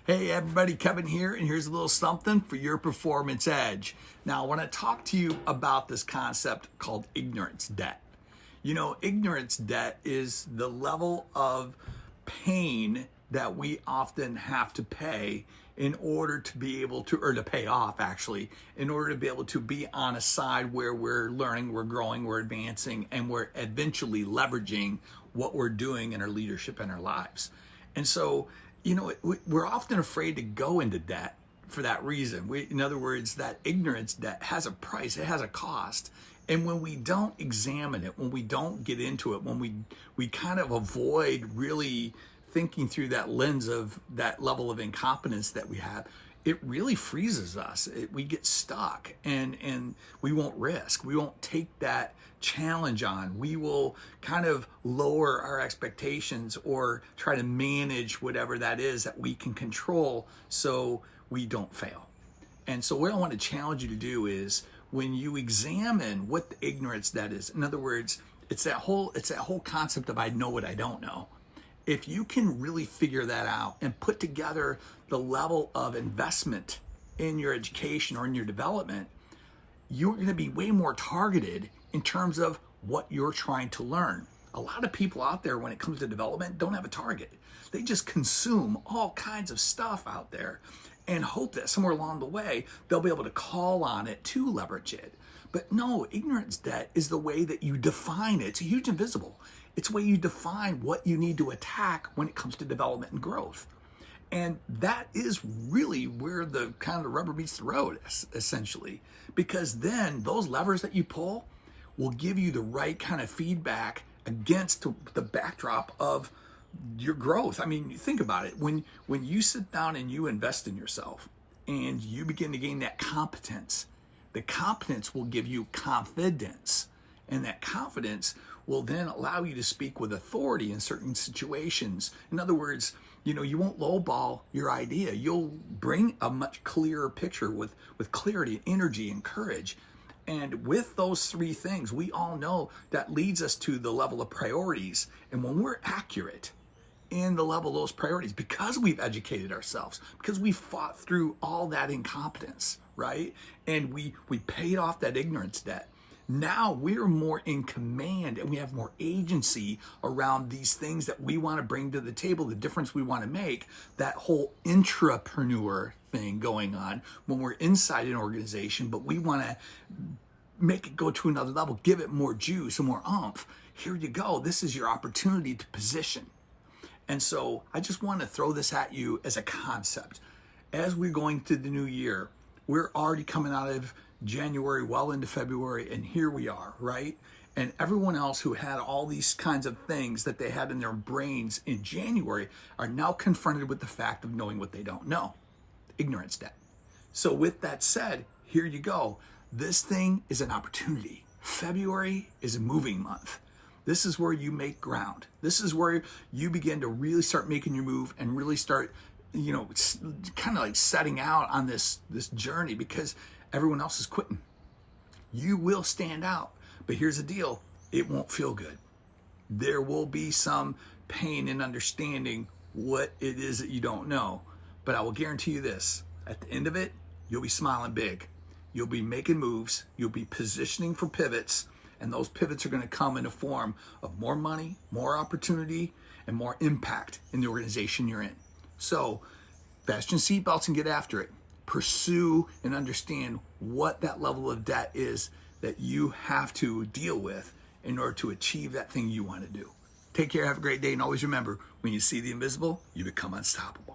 Hey everybody, Kevin here, and here's a little something for your performance edge. Now, I want to talk to you about this concept called ignorance debt. You know, ignorance debt is the level of pain that we often have to pay in order to be able to, or to pay off actually, in order to be able to be on a side where we're learning, we're growing, we're advancing, and we're eventually leveraging what we're doing in our leadership and our lives. And so, you know, we're often afraid to go into debt for that reason. In other words, that ignorance debt has a price, it has a cost. And when we don't examine it, when we don't get into it, when we kind of avoid really thinking through that lens of that level of incompetence that we have, it really freezes us. We get stuck and we won't risk. We won't take that challenge on. We will kind of lower our expectations or try to manage whatever that is that we can control so we don't fail. And so what I want to challenge you to do is when you examine what the ignorance that is, in other words, it's that whole concept of I know what I don't know. If you can really figure that out and put together the level of investment in your education or in your development, you're going to be way more targeted in terms of what you're trying to learn. A lot of people out there, when it comes to development, don't have a target. They just consume all kinds of stuff out there and hope that somewhere along the way, they'll be able to call on it to leverage it. But no, ignorance debt is the way that you define it. It's a huge invisible. It's the way you define what you need to attack when it comes to development and growth. And that is really where the kind of the rubber meets the road, essentially. Because then those levers that you pull will give you the right kind of feedback against the backdrop of your growth. I mean, think about it. When you sit down and you invest in yourself and you begin to gain that competence, the competence will give you confidence. And that confidence will then allow you to speak with authority in certain situations. In other words, you won't lowball your idea. You'll bring a much clearer picture with clarity, energy, and courage. And with those three things, we all know that leads us to the level of priorities. And when we're accurate in the level of those priorities, because we've educated ourselves, because we fought through all that incompetence, right? And we paid off that ignorance debt. Now we're more in command and we have more agency around these things that we want to bring to the table, the difference we want to make, that whole intrapreneur thing going on when we're inside an organization, but we want to make it go to another level, give it more juice and more oomph. Here you go. This is your opportunity to position. And so I just want to throw this at you as a concept. As we're going to the new year, we're already coming out of January, well into February, and here we are, right? And everyone else who had all these kinds of things that they had in their brains in January are now confronted with the fact of knowing what they don't know. Ignorance debt. So with that said, here you go. This thing is an opportunity. February is a moving month. This is where you make ground. This is where you begin to really start making your move and really start, kind of like setting out on this journey because everyone else is quitting. You will stand out, but here's the deal. It won't feel good. There will be some pain in understanding what it is that you don't know, but I will guarantee you this. At the end of it, you'll be smiling big. You'll be making moves. You'll be positioning for pivots, and those pivots are going to come in the form of more money, more opportunity, and more impact in the organization you're in. So fasten your seatbelts and get after it. Pursue and understand what that level of debt is that you have to deal with in order to achieve that thing you want to do. Take care, have a great day, and always remember, when you see the invisible, you become unstoppable.